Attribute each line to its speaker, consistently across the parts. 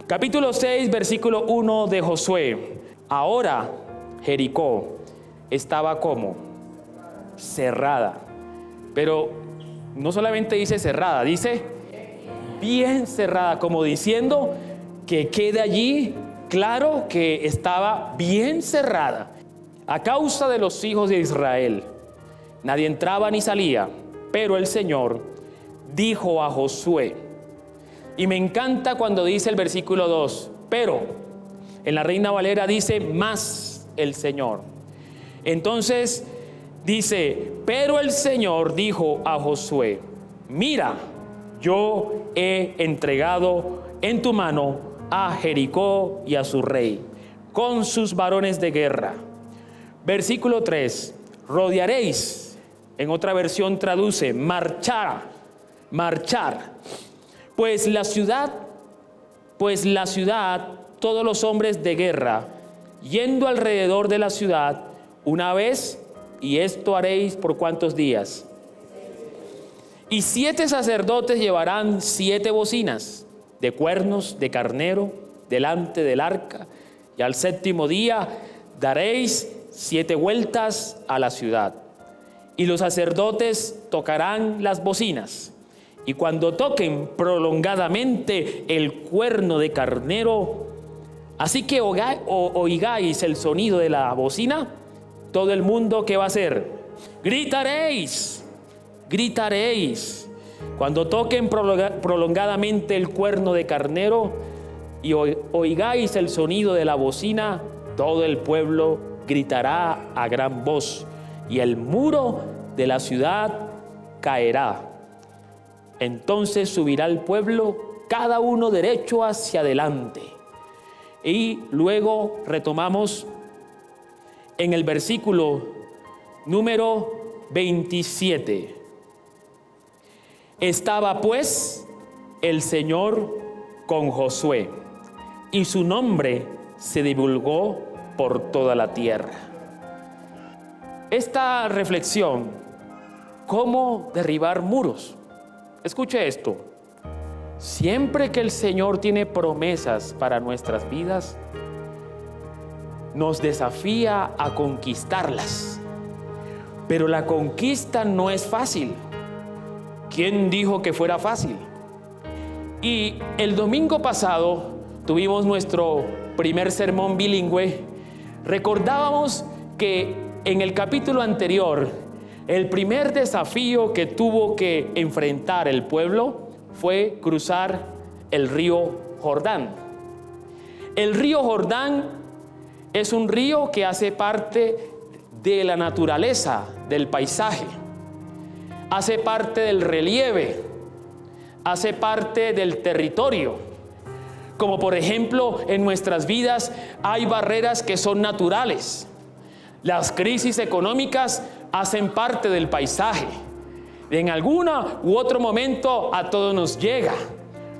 Speaker 1: Capítulo 6, versículo 1 de Josué. Ahora Jericó estaba como cerrada. Pero no solamente dice cerrada, dice bien cerrada, como diciendo que quede allí claro que estaba bien cerrada. A causa de los hijos de Israel, nadie entraba ni salía, pero el Señor dijo a Josué, y me encanta cuando dice el versículo 2, pero en la Reina Valera dice más el Señor. Entonces dice, pero el Señor dijo a Josué, mira, yo he entregado en tu mano a Jericó y a su rey, con sus varones de guerra. Versículo 3, rodearéis, en otra versión traduce, marchar, pues la ciudad, todos los hombres de guerra, yendo alrededor de la ciudad una vez, y esto haréis por ¿cuántos días? Y 7 sacerdotes llevarán 7 bocinas de cuernos de carnero delante del arca, y al 7º día daréis 7 vueltas a la ciudad. Y los sacerdotes tocarán las bocinas, y cuando toquen prolongadamente el cuerno de carnero, así que oigáis el sonido de la bocina, todo el mundo, ¿qué va a hacer? Gritaréis. Cuando toquen prolongadamente el cuerno de carnero y oigáis el sonido de la bocina, todo el pueblo gritará a gran voz, y el muro de la ciudad caerá. Entonces subirá el pueblo, cada uno derecho hacia adelante. Y luego retomamos en el versículo número 27. Estaba pues el Señor con Josué, y su nombre se divulgó por toda la tierra. Esta reflexión, ¿cómo derribar muros? Escuche esto. Siempre que el Señor tiene promesas para nuestras vidas, nos desafía a conquistarlas. Pero la conquista no es fácil. ¿Quién dijo que fuera fácil? Y el domingo pasado tuvimos nuestro primer sermón bilingüe. Recordábamos que en el capítulo anterior, el primer desafío que tuvo que enfrentar el pueblo fue cruzar el río Jordán. El río Jordán es un río que hace parte de la naturaleza, del paisaje, hace parte del relieve, hace parte del territorio. Como por ejemplo, en nuestras vidas hay barreras que son naturales. Las crisis económicas hacen parte del paisaje. En alguna u otro momento a todos nos llega,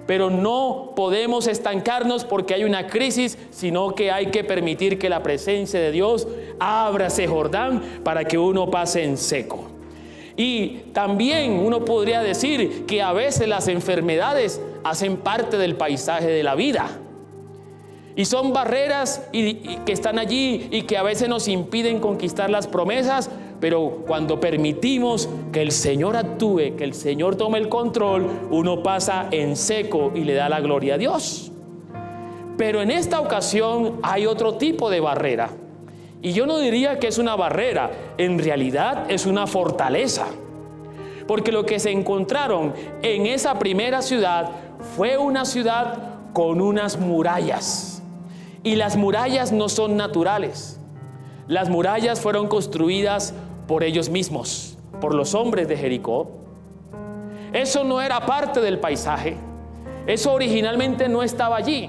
Speaker 1: pero no podemos estancarnos porque hay una crisis, sino que hay que permitir que la presencia de Dios abra ese Jordán para que uno pase en seco. Y también uno podría decir que a veces las enfermedades hacen parte del paisaje de la vida. Y son barreras que están allí y que a veces nos impiden conquistar las promesas, pero cuando permitimos que el Señor actúe, que el Señor tome el control, uno pasa en seco y le da la gloria a Dios. Pero en esta ocasión hay otro tipo de barrera. Y yo no diría que es una barrera, en realidad es una fortaleza. Porque lo que se encontraron en esa primera ciudad fue una ciudad con unas murallas. Y las murallas no son naturales. Las murallas fueron construidas por ellos mismos, por los hombres de Jericó. Eso no era parte del paisaje. Eso originalmente no estaba allí.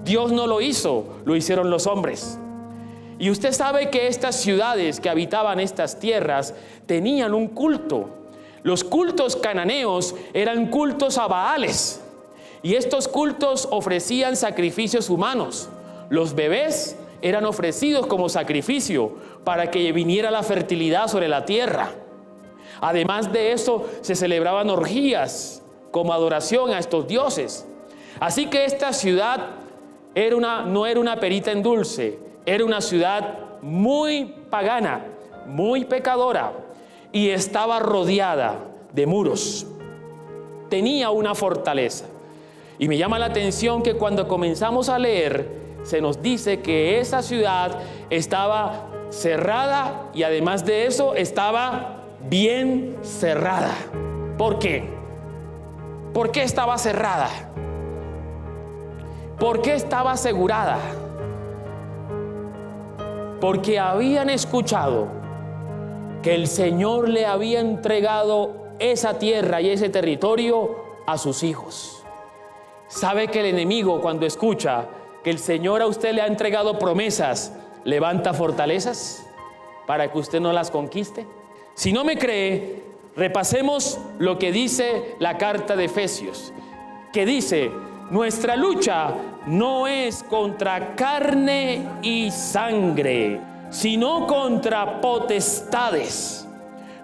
Speaker 1: Dios no lo hizo, lo hicieron los hombres. Y usted sabe que estas ciudades que habitaban estas tierras tenían un culto. Los cultos cananeos eran cultos a Baales. Y estos cultos ofrecían sacrificios humanos. Los bebés eran ofrecidos como sacrificio para que viniera la fertilidad sobre la tierra. Además de eso, se celebraban orgías como adoración a estos dioses. Así que esta ciudad no era una perita en dulce, era una ciudad muy pagana, muy pecadora, y estaba rodeada de muros. Tenía una fortaleza. Y me llama la atención que cuando comenzamos a leer, se nos dice que esa ciudad estaba cerrada y además de eso estaba bien cerrada. ¿Por qué? ¿Por qué estaba cerrada? ¿Por qué estaba asegurada? Porque habían escuchado que el Señor le había entregado esa tierra y ese territorio a sus hijos. ¿Sabe que el enemigo, cuando escucha que el Señor a usted le ha entregado promesas, levanta fortalezas para que usted no las conquiste? Si no me cree, repasemos lo que dice la carta de Efesios, que dice: nuestra lucha no es contra carne y sangre, sino contra potestades,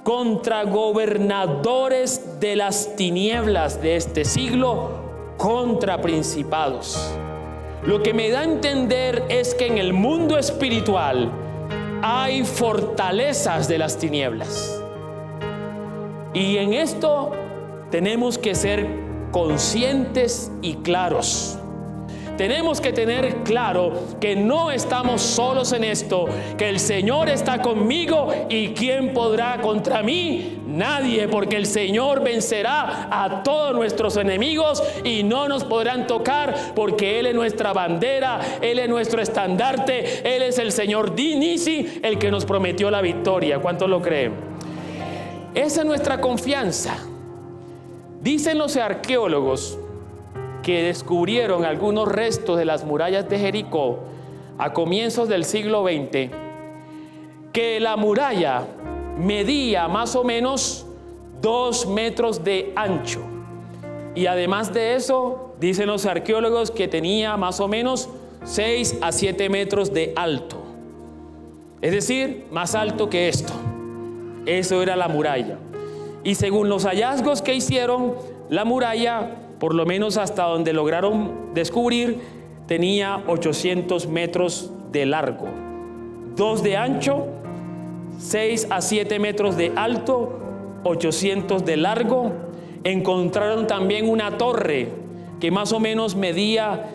Speaker 1: contra gobernadores de las tinieblas de este siglo, contra principados. Lo que me da a entender es que en el mundo espiritual hay fortalezas de las tinieblas. Y en esto tenemos que ser conscientes y claros. Tenemos que tener claro que no estamos solos en esto, que el Señor está conmigo y ¿quién podrá contra mí? Nadie, porque el Señor vencerá a todos nuestros enemigos y no nos podrán tocar, porque Él es nuestra bandera, Él es nuestro estandarte, Él es el Señor Nisi, el que nos prometió la victoria. ¿Cuántos lo creen? Esa es nuestra confianza. Dicen los arqueólogos que descubrieron algunos restos de las murallas de Jericó a comienzos del siglo XX, que la muralla medía más o menos 2 metros de ancho, y además de eso, dicen los arqueólogos que tenía más o menos 6 a 7 metros de alto, es decir, más alto que esto. Eso era la muralla. Y según los hallazgos que hicieron, la muralla, por lo menos hasta donde lograron descubrir, tenía 800 metros de largo, 2 de ancho, 6 a 7 metros de alto, 800 de largo. Encontraron también una torre que más o menos medía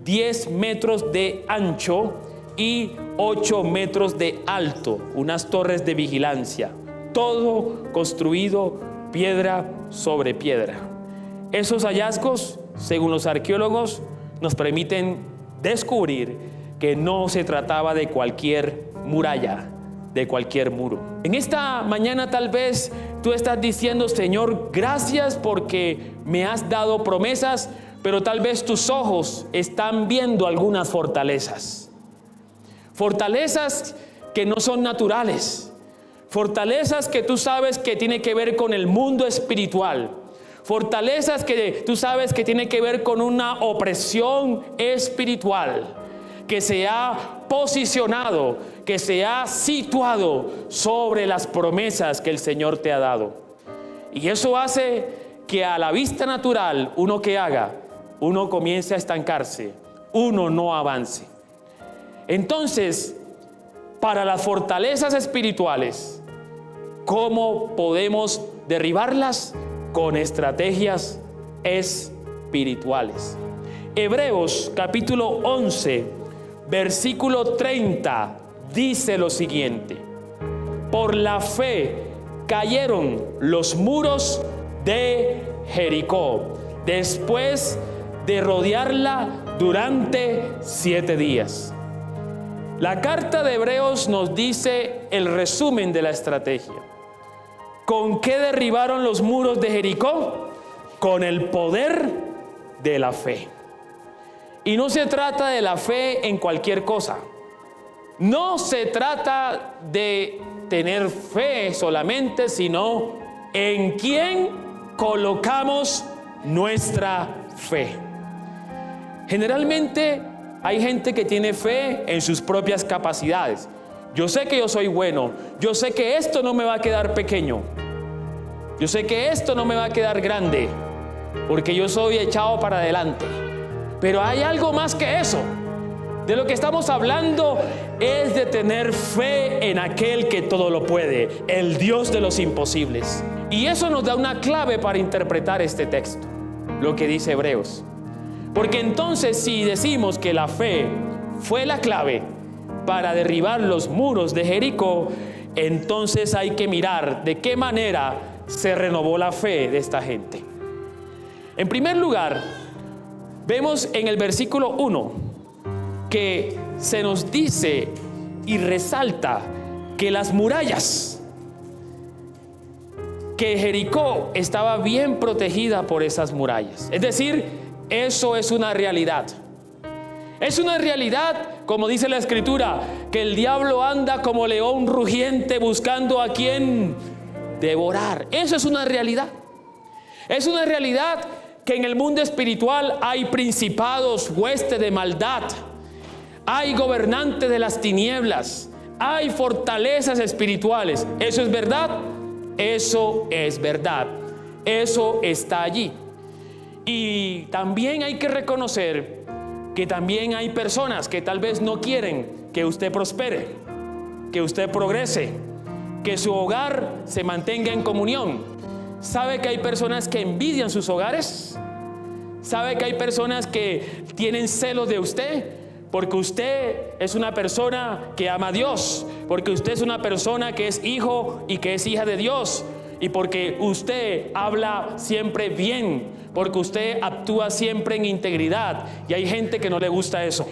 Speaker 1: 10 metros de ancho y 8 metros de alto, unas torres de vigilancia, todo construido piedra sobre piedra. Esos hallazgos, según los arqueólogos, nos permiten descubrir que no se trataba de cualquier muralla, de cualquier muro. En esta mañana tal vez tú estás diciendo: Señor, gracias porque me has dado promesas, pero tal vez tus ojos están viendo algunas fortalezas. Fortalezas que no son naturales. Fortalezas que tú sabes que tiene que ver con el mundo espiritual. Fortalezas que tú sabes que tiene que ver con una opresión espiritual que se ha posicionado, que se ha situado sobre las promesas que el Señor te ha dado. Y eso hace que a la vista natural, uno que haga, uno comience a estancarse, uno no avance. Entonces, para las fortalezas espirituales, ¿cómo podemos derribarlas? Con estrategias espirituales. Hebreos capítulo 11, versículo 30 dice lo siguiente: por la fe cayeron los muros de Jericó después de rodearla durante 7 días. La carta de Hebreos nos dice el resumen de la estrategia. ¿Con qué derribaron los muros de Jericó? Con el poder de la fe. Y no se trata de la fe en cualquier cosa. No se trata de tener fe solamente, sino en quién colocamos nuestra fe. Generalmente hay gente que tiene fe en sus propias capacidades. Yo sé que yo soy bueno, yo sé que esto no me va a quedar pequeño, yo sé que esto no me va a quedar grande, porque yo soy echado para adelante. Pero hay algo más que eso. De lo que estamos hablando es de tener fe en aquel que todo lo puede, el Dios de los imposibles. Y eso nos da una clave para interpretar este texto, lo que dice Hebreos. Porque entonces, si decimos que la fe fue la clave para derribar los muros de Jericó, entonces hay que mirar de qué manera se renovó la fe de esta gente. En primer lugar, vemos en el versículo 1 que se nos dice y resalta que las murallas, que Jericó estaba bien protegida por esas murallas. Es decir, eso es una realidad. Es una realidad, como dice la Escritura, que el diablo anda como león rugiente buscando a quien devorar. Eso es una realidad. Es una realidad que en el mundo espiritual hay principados, huestes de maldad, hay gobernantes de las tinieblas, hay fortalezas espirituales. ¿Eso es verdad? Eso es verdad. Eso está allí. Y también hay que reconocer que también hay personas que tal vez no quieren que usted prospere, que usted progrese, que su hogar se mantenga en comunión. ¿Sabe que hay personas que envidian sus hogares? ¿Sabe que hay personas que tienen celos de usted? Porque usted es una persona que ama a Dios, porque usted es una persona que es hijo y que es hija de Dios, y porque usted habla siempre bien, porque usted actúa siempre en integridad, y hay gente que no le gusta eso.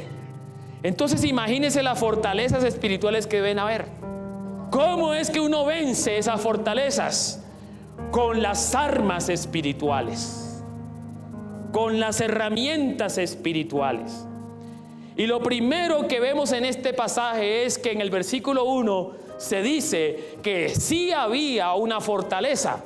Speaker 1: Entonces imagínese las fortalezas espirituales que deben haber. ¿Cómo es que uno vence esas fortalezas? Con las armas espirituales, con las herramientas espirituales. Y lo primero que vemos en este pasaje es que en el versículo 1 se dice que sí había una fortaleza,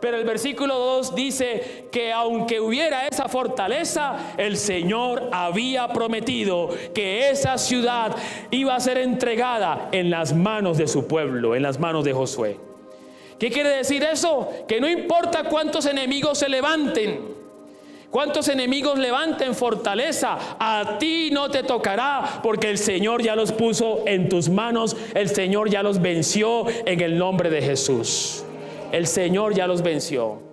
Speaker 1: pero el versículo 2 dice que aunque hubiera esa fortaleza, el Señor había prometido que esa ciudad iba a ser entregada en las manos de su pueblo, en las manos de Josué. ¿Qué quiere decir eso? Que no importa cuántos enemigos se levanten, cuántos enemigos levanten fortaleza, a ti no te tocará, porque el Señor ya los puso en tus manos, el Señor ya los venció en el nombre de Jesús. El Señor ya los venció.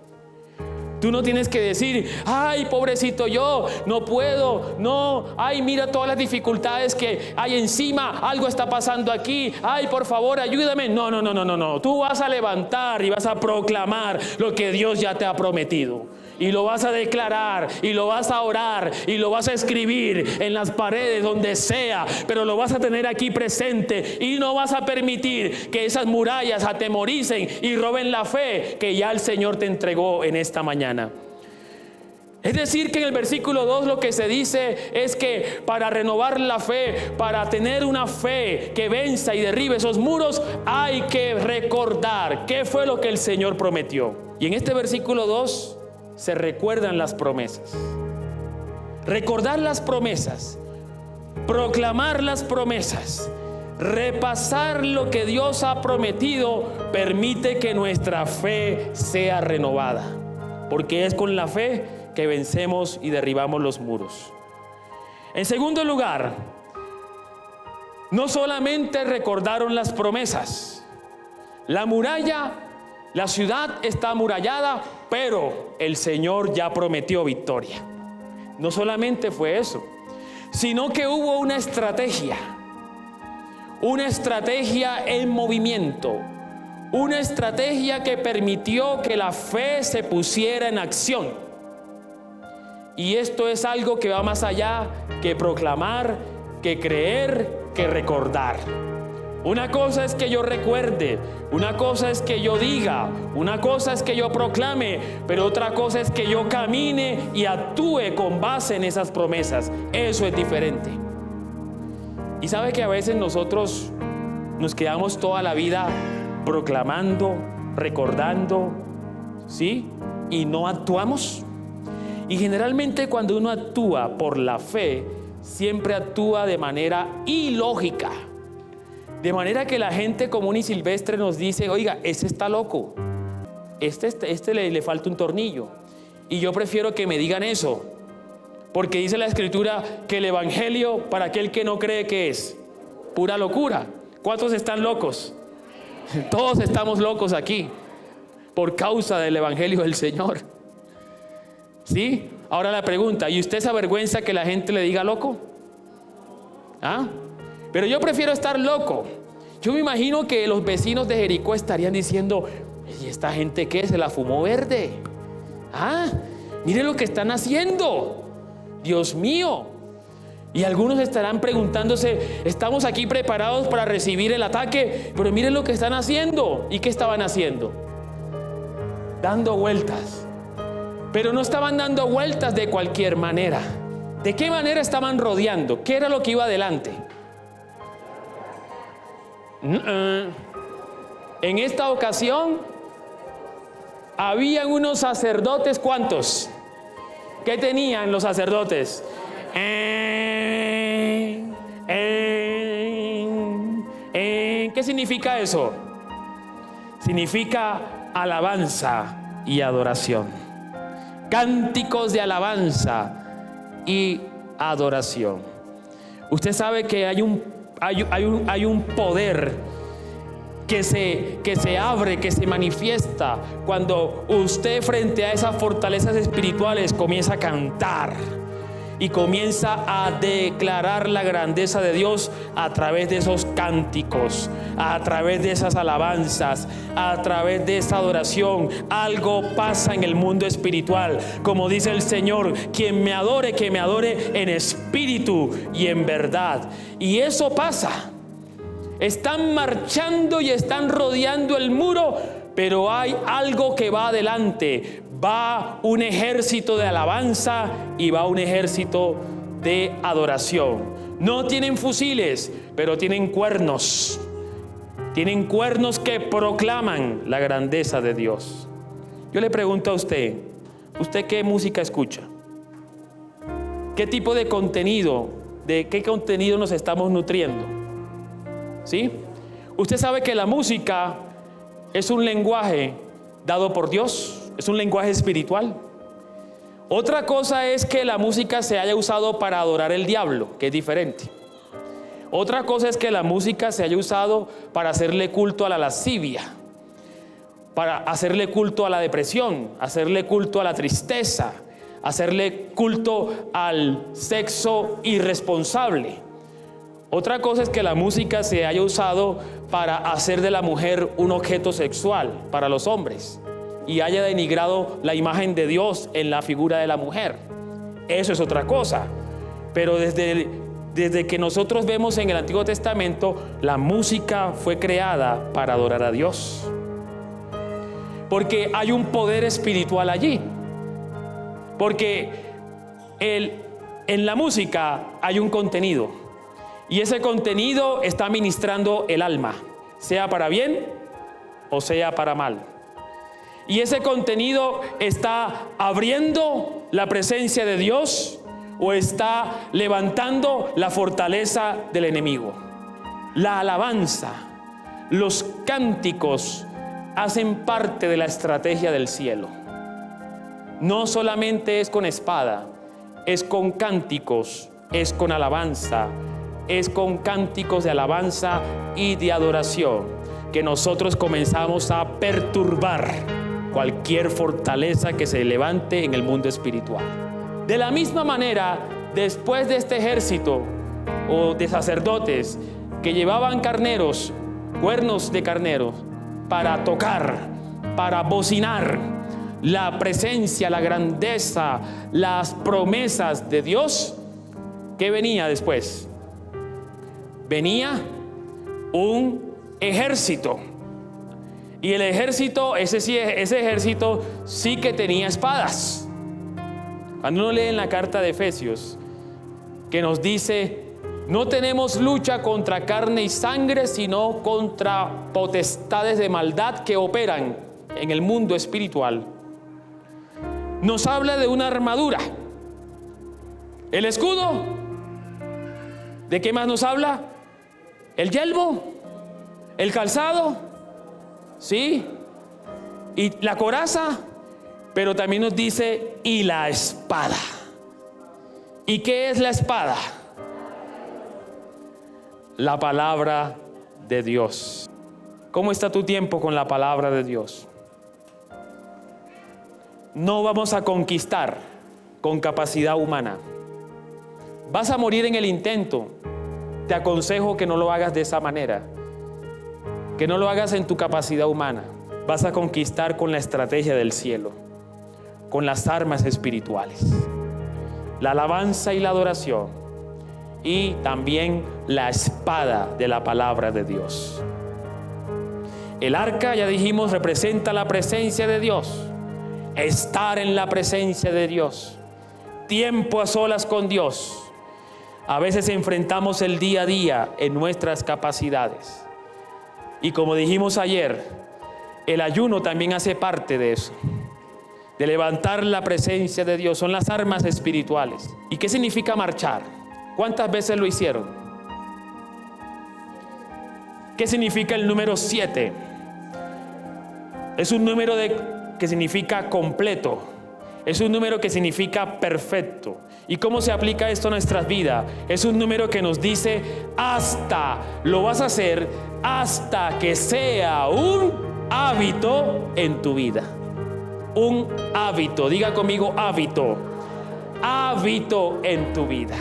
Speaker 1: Tú no tienes que decir, ay, pobrecito yo, no puedo, no, ay, mira todas las dificultades que hay encima, algo está pasando aquí, ay, por favor, ayúdame. No. Tú vas a levantar y vas a proclamar lo que Dios ya te ha prometido. Y lo vas a declarar, y lo vas a orar, y lo vas a escribir en las paredes, donde sea, pero lo vas a tener aquí presente, y no vas a permitir que esas murallas atemoricen y roben la fe que ya el Señor te entregó en esta mañana. Es decir, que en el versículo 2 lo que se dice es que para renovar la fe, para tener una fe que venza y derribe esos muros, hay que recordar qué fue lo que el Señor prometió. Y en este versículo 2 se recuerdan las promesas. Recordar las promesas, proclamar las promesas, repasar lo que Dios ha prometido, permite que nuestra fe sea renovada, porque es con la fe que vencemos y derribamos los muros. En segundo lugar, no solamente recordaron las promesas, la muralla, la ciudad está amurallada, pero el Señor ya prometió victoria. No solamente fue eso, sino que hubo una estrategia en movimiento, una estrategia que permitió que la fe se pusiera en acción. Y esto es algo que va más allá que proclamar, que creer, que recordar. Una cosa es que yo recuerde, una cosa es que yo diga, una cosa es que yo proclame, pero otra cosa es que yo camine y actúe con base en esas promesas. Eso es diferente. Y sabe que a veces nosotros nos quedamos toda la vida proclamando, recordando, ¿sí? Y no actuamos. Y generalmente cuando uno actúa por la fe, siempre actúa de manera ilógica. De manera que la gente común y silvestre nos dice, oiga, ese está loco, este le falta un tornillo. Y yo prefiero que me digan eso Porque dice la Escritura que el Evangelio para aquel que no cree, ¿qué es? Pura locura. ¿Cuántos están locos? Todos estamos locos aquí por causa del Evangelio del Señor. ¿Sí? Ahora la pregunta, ¿y usted se avergüenza que la gente le diga loco? ¿Ah? Pero yo prefiero estar loco. Yo me imagino que los vecinos de Jericó estarían diciendo, ¿y esta gente qué? ¿Se la fumó verde? ¿Ah? Mire lo que están haciendo. Dios mío. Y algunos estarán preguntándose, estamos aquí preparados para recibir el ataque, pero miren lo que están haciendo. ¿Y qué estaban haciendo? Dando vueltas. Pero no estaban dando vueltas de cualquier manera. ¿De qué manera estaban rodeando? ¿Qué era lo que iba adelante? En esta ocasión habían unos sacerdotes. ¿Cuántos? ¿Qué tenían los sacerdotes? ¿Qué significa eso? Significa alabanza y adoración. Cánticos de alabanza y adoración. Usted sabe que hay un poder que se abre, que se manifiesta cuando usted frente a esas fortalezas espirituales comienza a cantar y comienza a declarar la grandeza de Dios a través de esos cánticos, a través de esas alabanzas, a través de esa adoración. Algo pasa en el mundo espiritual, como dice el Señor: quien me adore, que me adore en espíritu y en verdad. Y eso pasa. Están marchando y están rodeando el muro, pero hay algo que va adelante. Va un ejército de alabanza y va un ejército de adoración. No tienen fusiles, pero tienen cuernos. Tienen cuernos que proclaman la grandeza de Dios. Yo le pregunto a usted, ¿usted qué música escucha? ¿Qué tipo de contenido, de qué contenido nos estamos nutriendo? ¿Sí? Usted sabe que la música es un lenguaje dado por Dios. Es un lenguaje espiritual. Otra cosa es que la música se haya usado para adorar al diablo, que es diferente. Otra cosa es que la música se haya usado para hacerle culto a la lascivia, para hacerle culto a la depresión, hacerle culto a la tristeza, hacerle culto al sexo irresponsable. Otra cosa es que la música se haya usado para hacer de la mujer un objeto sexual para los hombres y haya denigrado la imagen de Dios en la figura de la mujer. Eso es otra cosa. Pero desde que nosotros vemos en el Antiguo Testamento, la música fue creada para adorar a Dios. Porque hay un poder espiritual allí. Porque en la música hay un contenido. Y ese contenido está ministrando el alma, sea para bien o sea para mal. Y ese contenido está abriendo la presencia de Dios o está levantando la fortaleza del enemigo. La alabanza, los cánticos hacen parte de la estrategia del cielo. No solamente es con espada, es con cánticos, es con alabanza, es con cánticos de alabanza y de adoración que nosotros comenzamos a perturbar cualquier fortaleza que se levante en el mundo espiritual. De la misma manera, después de este ejército o de sacerdotes que llevaban carneros, cuernos de carneros, para tocar, para bocinar la presencia, la grandeza, las promesas de Dios, ¿qué venía después? Venía un ejército. Y el ejército, ese ejército sí que tenía espadas. Cuando uno lee en la carta de Efesios, que nos dice: no tenemos lucha contra carne y sangre, sino contra potestades de maldad que operan en el mundo espiritual. Nos habla de una armadura. El escudo. ¿De qué más nos habla? El yelmo, el calzado, ¿sí? Y la coraza, pero también nos dice: y la espada. ¿Y qué es la espada? La palabra de Dios. ¿Cómo está tu tiempo con la palabra de Dios? No vamos a conquistar con capacidad humana. Vas a morir en el intento. Te aconsejo que no lo hagas de esa manera. Que no lo hagas en tu capacidad humana. Vas a conquistar con la estrategia del cielo, con las armas espirituales, la alabanza y la adoración, y también la espada de la palabra de Dios. El arca, ya dijimos, representa la presencia de Dios. Estar en la presencia de Dios. Tiempo a solas con Dios. A veces enfrentamos el día a día en nuestras capacidades. Y como dijimos ayer, el ayuno también hace parte de eso. De levantar la presencia de Dios. Son las armas espirituales. ¿Y qué significa marchar? ¿Cuántas veces lo hicieron? ¿Qué significa el número 7? Es un número que significa completo. Es un número que significa perfecto. ¿Y cómo se aplica esto a nuestras vidas? Es un número que nos dice hasta, lo vas a hacer hasta que sea un hábito en tu vida. Un hábito, diga conmigo hábito. Hábito en tu vida.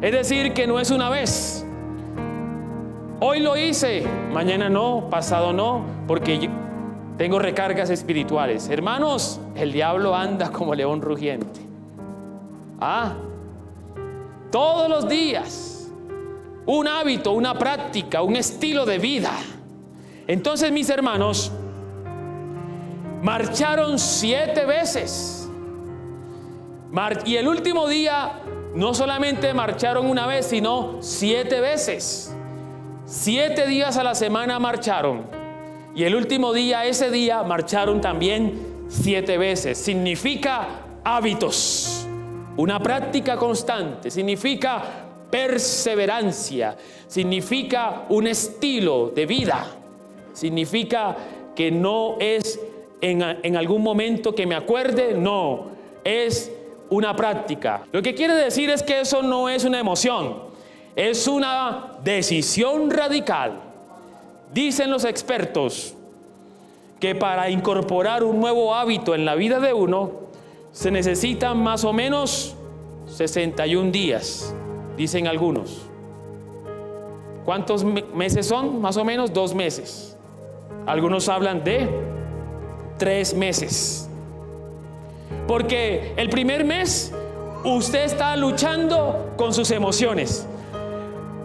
Speaker 1: Es decir, que no es una vez. Hoy lo hice, mañana no, pasado no, porque yo tengo recargas espirituales. Hermanos, el diablo anda como león rugiente. Todos los días, un hábito, una práctica, un estilo de vida. Entonces, mis hermanos, marcharon 7 veces. Y el último día, no solamente marcharon una vez, sino 7 veces. 7 días a la semana marcharon. Y el último día, ese día, marcharon también 7 veces. Significa hábitos, una práctica constante. Significa perseverancia. Significa un estilo de vida. Significa que no es en algún momento que me acuerde, no, es una práctica. Lo que quiere decir es que eso no es una emoción, es una decisión radical. Dicen los expertos que para incorporar un nuevo hábito en la vida de uno se necesitan más o menos 61 días, dicen algunos. ¿Cuántos meses son? Más o menos 2 meses. Algunos hablan de 3 meses. Porque el primer mes usted está luchando con sus emociones.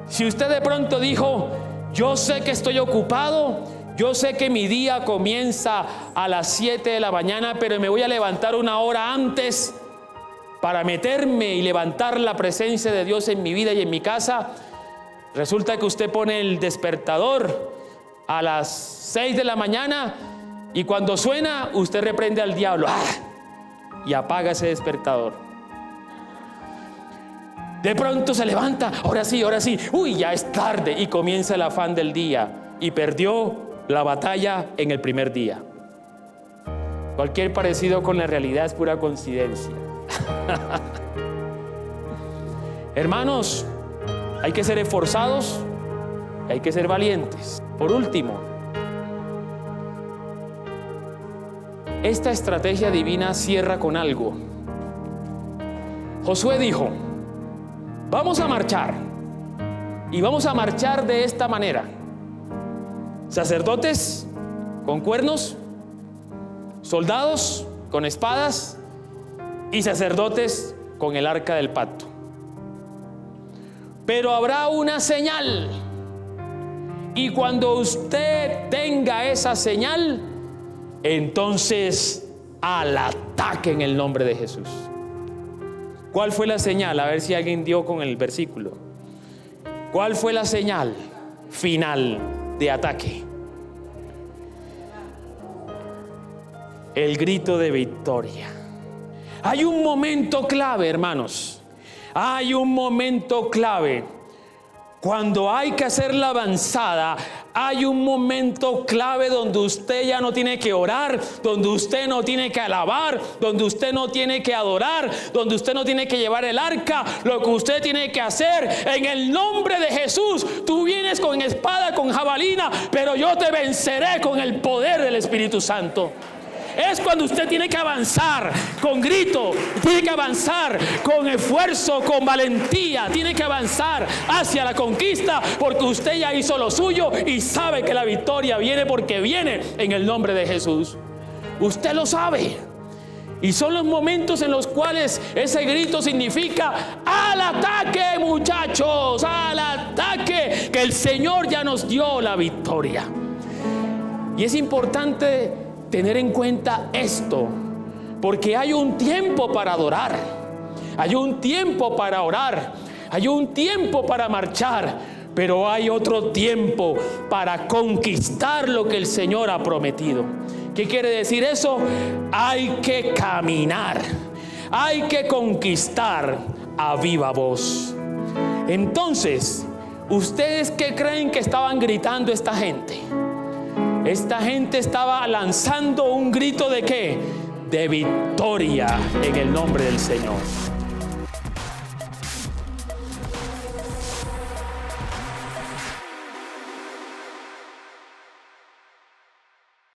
Speaker 1: Si usted de pronto dijo, yo sé que estoy ocupado, yo sé que mi día comienza a las 7 de la mañana, pero me voy a levantar 1 hora antes para meterme y levantar la presencia de Dios en mi vida y en mi casa. Resulta que usted pone el despertador a las 6 de la mañana y cuando suena, usted reprende al diablo y apaga ese despertador. De pronto se levanta, ahora sí, uy, ya es tarde, y comienza el afán del día y perdió la batalla en el primer día. Cualquier parecido con la realidad es pura coincidencia. Hermanos, hay que ser esforzados, hay que ser valientes. Por último, esta estrategia divina cierra con algo. Josué dijo, vamos a marchar, y vamos a marchar de esta manera: sacerdotes con cuernos, soldados con espadas y sacerdotes con el arca del pacto. Pero habrá una señal, y cuando usted tenga esa señal, entonces al ataque en el nombre de Jesús. ¿Cuál fue la señal? A ver si alguien dio con el versículo. ¿Cuál fue la señal final de ataque? El grito de victoria. Hay un momento clave, hermanos. Hay un momento clave. Cuando hay que hacer la avanzada, Hay un momento clave donde usted ya no tiene que orar, donde usted no tiene que alabar, donde usted no tiene que adorar, donde usted no tiene que llevar el arca. Lo que usted tiene que hacer en el nombre de Jesús. Tú vienes con espada, con jabalina, pero yo te venceré con el poder del Espíritu Santo. Es cuando usted tiene que avanzar con grito, tiene que avanzar con esfuerzo, con valentía, tiene que avanzar hacia la conquista, porque usted ya hizo lo suyo y sabe que la victoria viene porque viene en el nombre de Jesús. Usted lo sabe. Y son los momentos en los cuales ese grito significa: ¡al ataque, muchachos! ¡Al ataque! Que el Señor ya nos dio la victoria. Y es importante tener en cuenta esto, porque hay un tiempo para adorar, hay un tiempo para orar, hay un tiempo para marchar, pero hay otro tiempo para conquistar lo que el Señor ha prometido. ¿Qué quiere decir eso? Hay que caminar, hay que conquistar a viva voz. Entonces, ¿ustedes qué creen que estaban gritando esta gente? Esta gente estaba lanzando un grito ¿de qué? De victoria en el nombre del Señor.